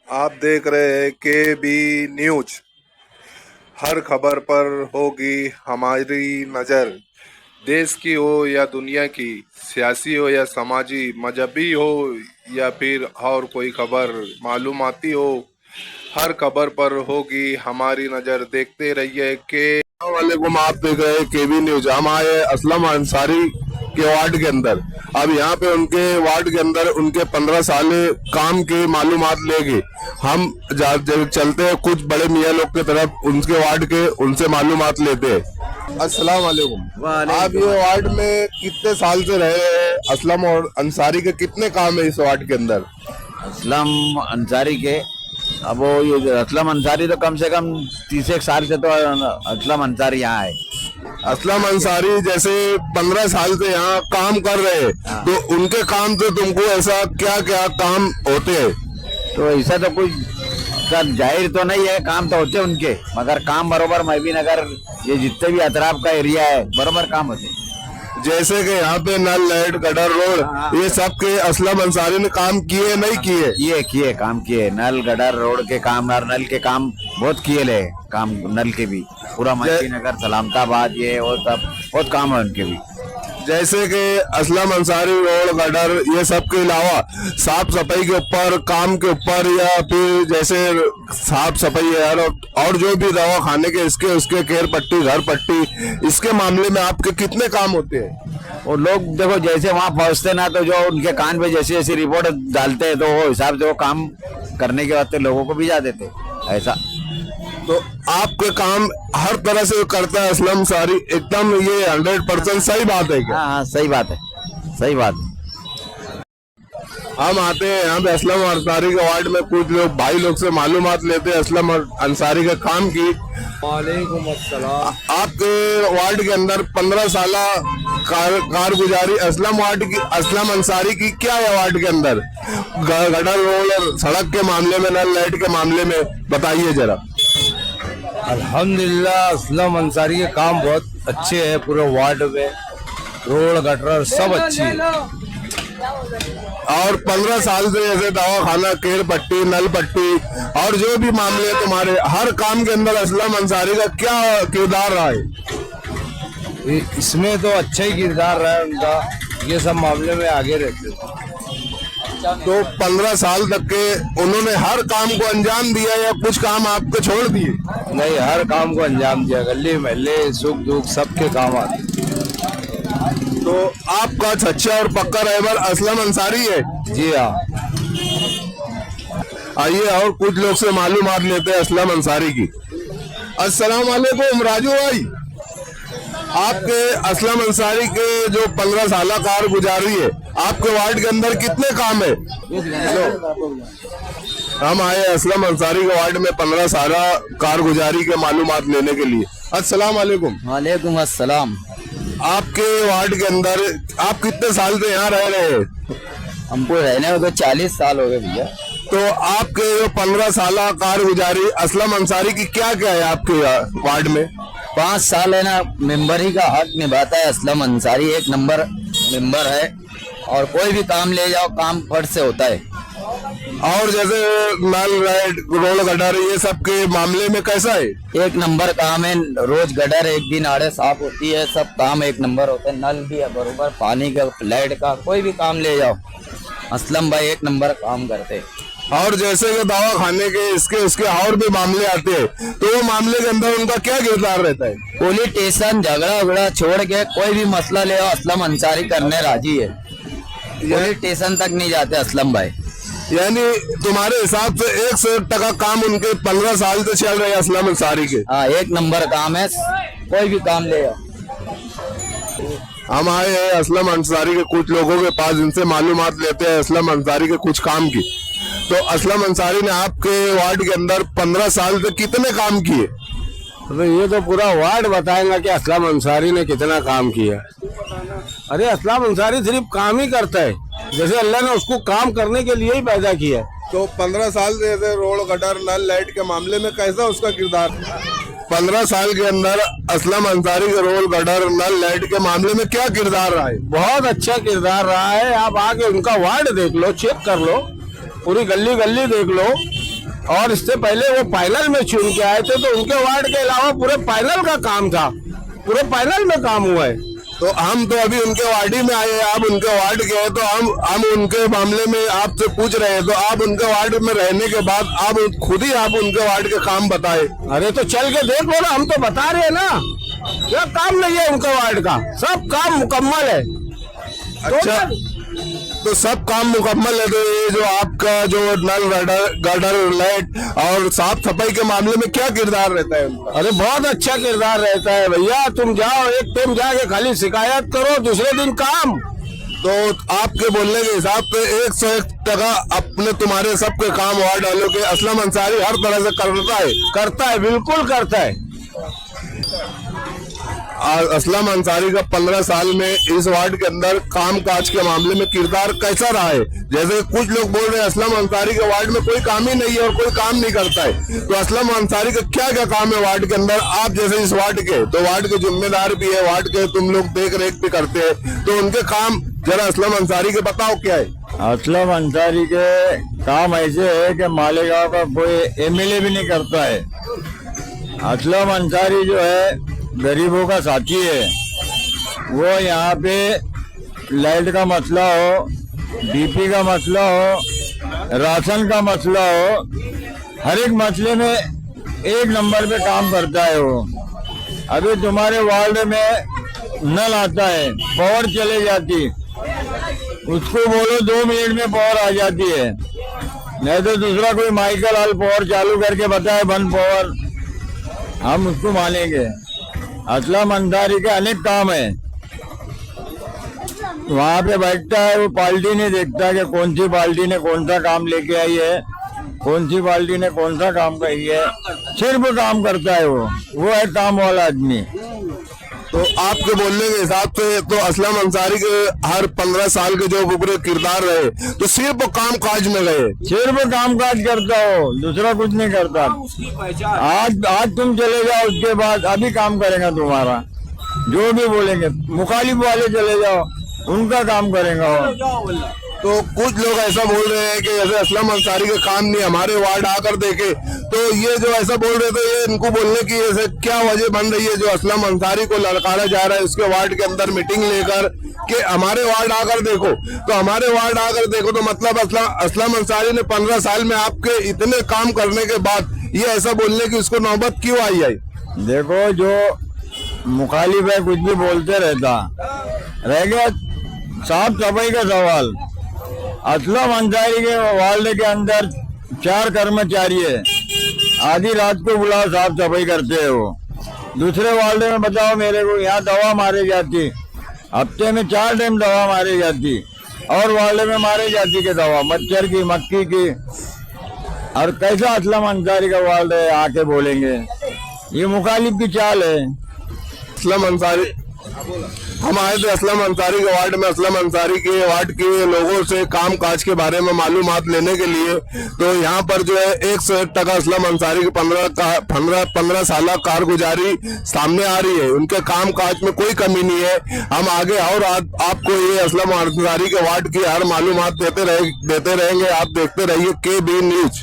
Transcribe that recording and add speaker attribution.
Speaker 1: आप देख रहे हैं के बी न्यूज। हर खबर पर होगी हमारी नज़र। देश की हो या दुनिया की, सियासी हो या समाजी, मजहबी हो या फिर और कोई खबर मालूमाती हो, हर खबर पर होगी हमारी नज़र। देखते रहिए के वालेकुम। आप देख रहे हैं केबी न्यूज। हम आए असलम अंसारी के वार्ड के अंदर। अब यहाँ पे उनके वार्ड के अंदर उनके 15 साल काम की मालूमात लेके हम चलते हैं कुछ बड़े मियाँ लोग की तरफ, उनके वार्ड के, उनसे मालूमात लेते हैं। अस्सलाम वालेकुम। आप ये वार्ड में कितने साल से रहे हैं? असलम और अंसारी के कितने काम है इस वार्ड के अंदर?
Speaker 2: असलम अंसारी के, अब वो ये असलम अंसारी तो कम से कम 30 साल से तो असलम अंसारी यहाँ है।
Speaker 1: असलम अंसारी जैसे 15 साल से यहाँ काम कर रहे हैं, तो उनके काम से तुमको ऐसा क्या क्या काम होते हैं?
Speaker 2: तो ऐसा तो कुछ सर जाहिर तो नहीं है, काम तो होते हैं उनके, मगर काम बरोबर महबी नगर ये जितने भी अतराफ का एरिया है बरोबर काम होते हैं।
Speaker 1: जैसे कि यहाँ पे नल लाइट गटर रोड ये सब के असलम अंसारी ने काम किए नहीं किए?
Speaker 2: किए काम किए, नल गटर रोड के काम और नल के काम बहुत किए ले काम, नल के भी पूरा महबी नगर सलामताबाद ये वो सब बहुत काम है उनके भी।
Speaker 1: जैसे कि असलम अंसारी रोड गटर ये सब के अलावा साफ सफाई के ऊपर, काम के ऊपर, या फिर जैसे साफ सफाई है और जो भी दवा खाने के इसके उसके केयर पट्टी, घर पट्टी, इसके मामले में आपके कितने काम होते हैं?
Speaker 2: और लोग देखो जैसे वहाँ पहुँचते ना तो जो उनके कान पे जैसी जैसी रिपोर्ट डालते हैं तो वो हिसाब से वो काम करने के वास्ते लोगों को भेजा देते ऐसा।
Speaker 1: तो आपके काम हर तरह से करता है असलम अंसारी, एकदम ये 100% सही बात है क्या?
Speaker 2: हाँ सही बात है, सही बात है।
Speaker 1: हम आते हैं यहाँ पे असलम अंसारी के वार्ड में, कुछ लोग भाई लोग से मालूमात लेते हैं असलम अंसारी के काम की।
Speaker 3: वालेकुम अस्सलाम।
Speaker 1: आपके वार्ड के अंदर 15 साल कारगुजारी असलम अंसारी की क्या है वार्ड के अंदर? गटर रोड और सड़क के मामले में, नल लाइट के मामले में बताइए जरा।
Speaker 3: अल्हम्दुलिल्लाह असलम अंसारी के काम बहुत अच्छे हैं, पूरे वार्ड में रोड गटर सब अच्छी है।
Speaker 1: और 15 साल से जैसे दवा खाना, केयर पट्टी, नल पट्टी और जो भी मामले तुम्हारे, हर काम के अंदर असलम अंसारी का क्या किरदार रहा है?
Speaker 3: इसमें तो अच्छा ही किरदार रहा है उनका, ये सब मामले में आगे रहते हैं।
Speaker 1: तो 15 साल तक के उन्होंने हर काम को अंजाम दिया या कुछ काम आपको छोड़ दिए?
Speaker 3: नहीं, हर काम को अंजाम दिया, गली महल्ले सुख दुख सबके काम आते।
Speaker 1: तो आपका सच्चा और पक्का रहबर असलम अंसारी है?
Speaker 3: जी हाँ।
Speaker 1: आइए और कुछ लोग से मालूमात लेते हैं असलम अंसारी की। अस्सलाम वालेकुम राजू भाई। आपके असलम अंसारी के जो 15 साल कारगुजारी है, आपके वार्ड के अंदर कितने काम है? हम आए असलम अंसारी के वार्ड में 15 साल कारगुजारी के मालूमात लेने के लिए। अस्सलाम वालेकुम।
Speaker 2: वालेकुम अस्सलाम।
Speaker 1: आपके वार्ड के अंदर आप कितने साल से यहाँ रह रहे हैं?
Speaker 2: हमको रहने में तो 40 साल हो गए भैया।
Speaker 1: तो आपके जो 15 साल कारगुजारी असलम अंसारी की क्या क्या है आपके वार्ड में?
Speaker 2: 5 साल है ना, मेंबर ही का हक निभाता है असलम अंसारी, एक नंबर मेंबर है और कोई भी काम ले जाओ काम फट से होता है।
Speaker 1: और जैसे नल लाइट रोड गटर ये सब के मामले में कैसा है?
Speaker 2: एक नंबर काम है, रोज गटर एक दिन आड़े साफ होती है, सब काम एक नंबर होता है, नल भी है बरोबर, पानी का, लाइट का, कोई भी काम ले जाओ असलम भाई एक नंबर काम करते हैं।
Speaker 1: और जैसे कि दवा खाने के इसके उसके और भी मामले आते हैं, तो वो मामले के अंदर उनका क्या किरदार रहता है?
Speaker 2: पुलिस स्टेशन झगड़ा वगड़ा छोड़ के कोई भी मसला ले आओ असलम अंसारी करने राजी है, पुलिस स्टेशन तक नहीं जाते असलम भाई।
Speaker 1: यानी तुम्हारे हिसाब से 100% काम उनके 15 साल से चल रहे हैं असलम अंसारी के?
Speaker 2: हाँ एक नंबर काम है, कोई भी काम ले आओ।
Speaker 1: हम आए हैं असलम अंसारी के कुछ लोगों के पास, जिनसे मालूमात लेते हैं असलम अंसारी के कुछ काम की। तो असलम अंसारी ने आपके वार्ड के अंदर 15 साल से कितने काम किए?
Speaker 3: तो ये तो पूरा वार्ड बताएगा कि असलम अंसारी ने कितना काम किया। अरे असलम अंसारी सिर्फ काम ही करता है, जैसे अल्लाह ने उसको काम करने के लिए ही पैदा किया।
Speaker 1: तो 15 साल से जैसे रोड गटर नल लाइट के मामले में कैसा उसका किरदार? 15 साल के अंदर असलम अंसारी के रोड गटर नल लाइट के मामले में क्या किरदार रहा है?
Speaker 3: बहुत अच्छा किरदार रहा है। आप आके उनका वार्ड देख लो, चेक कर लो, पूरी गली गली देख लो, और इससे पहले वो पैनल में चुन के आए थे, तो उनके वार्ड के अलावा पूरे पैनल का काम था, पूरे पैनल में काम हुआ है।
Speaker 4: तो हम तो अभी उनके वार्ड ही में आए हैं, आप उनके वार्ड के हैं, तो हम उनके मामले में आपसे पूछ रहे हैं। तो आप उनके वार्ड में रहने के बाद आप खुद ही आप उनके वार्ड के काम बताए।
Speaker 3: अरे तो चल के देख लो ना, हम तो बता रहे हैं ना, क्या काम नहीं है उनके वार्ड का, सब काम मुकम्मल है।
Speaker 4: अच्छा, तो सब काम मुकम्मल है। तो ये जो आपका जो नल गटर लाइट और साफ सफाई के मामले में क्या किरदार रहता है उनका?
Speaker 3: अरे बहुत अच्छा किरदार रहता है भैया, तुम जाओ एक टाइम जाके खाली शिकायत करो, दूसरे दिन काम।
Speaker 4: तो आपके बोलने के हिसाब से 101% अपने तुम्हारे सबके काम वार्ड वालों के असलम अंसारी हर तरह से
Speaker 3: करता है, बिल्कुल करता है।
Speaker 4: असलम अंसारी का 15 साल में इस वार्ड के अंदर काम काज के मामले में किरदार कैसा रहा है? जैसे कुछ लोग बोल रहे हैं असलम अंसारी के वार्ड में कोई काम ही नहीं है और कोई काम नहीं करता है, तो असलम अंसारी का क्या क्या काम है वार्ड के अंदर? आप जैसे इस वार्ड के, तो वार्ड के जिम्मेदार भी है, वार्ड के तुम लोग देख रेख भी करते हैं, तो उनके काम जरा असलम अंसारी के बताओ क्या है?
Speaker 5: असलम अंसारी के काम ऐसे है कि मालेगांव का कोई एमएलए भी नहीं करता है। असलम अंसारी जो है गरीबों का साथी है। वो यहाँ पे लाइट का मसला हो, डीपी का मसला हो, राशन का मसला हो, हर एक मसले में एक नंबर पे काम करता है वो। अभी तुम्हारे वार्ड में नल आता है, पावर चले जाती, उसको बोलो 2 मिनट में पावर आ जाती है, नहीं तो दूसरा कोई माइकल हाल पावर चालू करके बताए बंद पावर, हम उसको मानेंगे। असलम अंसारी के अनेक काम है, वहाँ पे बैठता है, वो पार्टी नहीं देखता कि कौन सी पार्टी ने कौन सा काम लेके आई है, कौन सी पार्टी ने कौन सा काम कही है, सिर्फ काम करता है वो है काम वाला आदमी।
Speaker 4: तो आपके बोलने के हिसाब से तो असलम अंसारी के हर 15 साल के जो पूरे किरदार रहे, तो सिर्फ काम काज में गए,
Speaker 5: सिर्फ काम काज करता हो, दूसरा कुछ नहीं करता। आज तुम चले जाओ, उसके बाद अभी काम करेगा तुम्हारा, जो भी बोलेंगे। मुखालिफ वाले चले जाओ, उनका काम करेगा वो।
Speaker 4: तो कुछ लोग ऐसा बोल रहे हैं कि जैसे असलम अंसारी के काम नहीं, हमारे वार्ड आकर देखे, तो ये जो ऐसा बोल रहे थे, ये इनको बोलने की ऐसे क्या वजह बन रही है जो असलम अंसारी को ललकारा जा रहा है उसके वार्ड के अंदर मीटिंग लेकर कि हमारे वार्ड आकर देखो? तो हमारे वार्ड आकर देखो तो मतलब असलम अंसारी ने 15 साल में आपके इतने काम करने के बाद ये ऐसा बोलने की उसको नौबत क्यों आई है?
Speaker 5: देखो, जो मुखालिफ है कुछ भी बोलते रहता, रह गया साफ सफाई का सवाल। असलम अंसारी के वार्ड के अंदर 4 कर्मचारी है, आधी रात को बुलाओ साफ सफाई करते हैं वो। दूसरे वार्ड में बताओ मेरे को, यहाँ दवा मारी जाती, हफ्ते में 4 टाइम दवा मारी जाती, और वार्ड में मारी जाती के दवा मच्छर की, मक्खी की। और कैसा असलम अंसारी का वार्ड है आके बोलेंगे? ये मुखालिफ की चाल है।
Speaker 4: असलम अंसारी, हम आए थे असलम अंसारी के वार्ड में, असलम अंसारी के वार्ड के लोगों से काम काज के बारे में मालूमात लेने के लिए। तो यहाँ पर जो है 101% असलम अंसारी की 15 साल कारगुजारी सामने आ रही है, उनके काम काज में कोई कमी नहीं है। हम आगे और आपको ये असलम अंसारी के वार्ड की हर मालूमात देते रहेंगे। आप देखते रहिए KB न्यूज।